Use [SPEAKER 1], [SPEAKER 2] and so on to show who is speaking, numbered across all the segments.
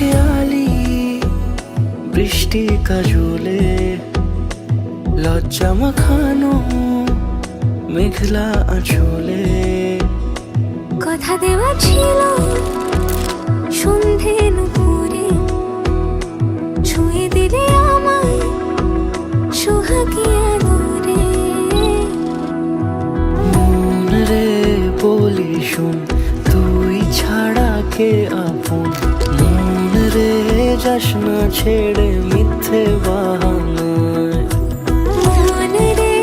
[SPEAKER 1] খেয়ালি বৃষ্টি কাজলে লজ্জা মাখানো মেঘলা আঁচলে
[SPEAKER 2] কথা দেওয়া ছিল সন্ধে নুপুরে ছুঁয়ে দিলে আমায় সোহাগী আদরে।
[SPEAKER 1] মন রে বলি শোন তুই ছাড়া কে আপন, মন রে যাস না ছেড়ে মিথ্যে বাহানায়।
[SPEAKER 2] মন রে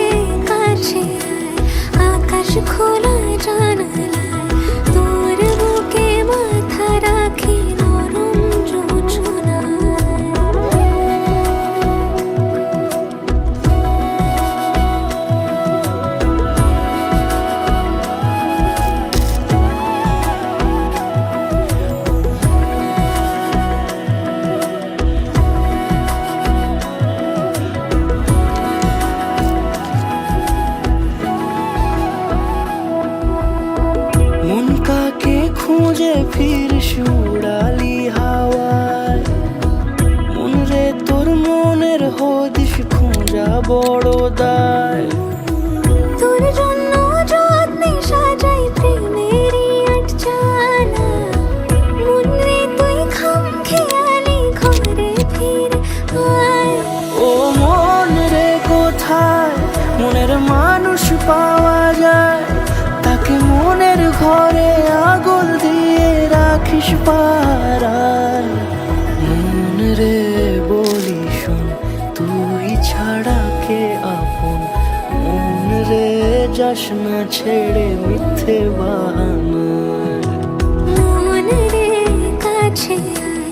[SPEAKER 2] কাছে আয়, আকাশ খোলা জানালায় তোর বুকে মাথা রাখি নরম জোছনায়।
[SPEAKER 1] মন কাকে খুঁজে ফির উড়ালি হাওয়ায়, মন রে তোর মনের হদিস খোঁজা বড় দায়।
[SPEAKER 2] তোর জন্য যত্নে সাজাই প্রেমেরই আটচালা, মন রে তুই খাম খেয়ালি ঘরে ফিরে আয়।
[SPEAKER 1] ও মন রে কোথায় মনের মানুষ পাওয়া যায়, তাকে মনের ঘরে আগুন দিয়ে রাখিস পাড়ায়। মন রে বলি শোন তুই ছাড়া কে আপন, মন রে যাস না ছেড়ে মিথ্যে বাহানায়।
[SPEAKER 2] মন রে কাছে আয়,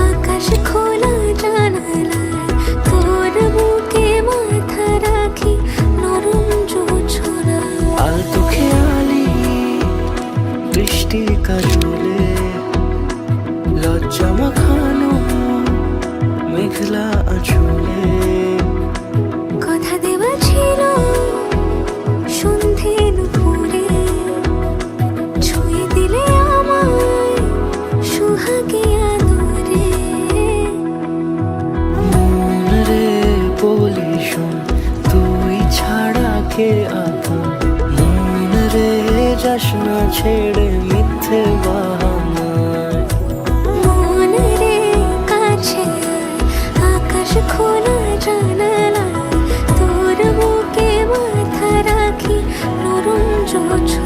[SPEAKER 2] আকাশ খোলা জানালায় তোর বুকে মাথা রাখি নরম জোছনায়।
[SPEAKER 1] আলতো খেয়ালি বৃষ্টি কাজলে লজ্জা মাখানো মেঘলা আঁচলে
[SPEAKER 2] কথা দেওয়া ছিল সন্ধে নুপুরে ছুঁয়ে দিলে আমায় সোহাগী আদরে।
[SPEAKER 1] মন রে বলি শোন তুই ছাড়া কে আপন, মন রে যাস না ছেড়ে মিথ্যে বাহানায়।
[SPEAKER 2] মন রে কাছে আয়, আকাশ খোলা জানালায় তোর বুকে মাথা রাখি নরম জোছনায়।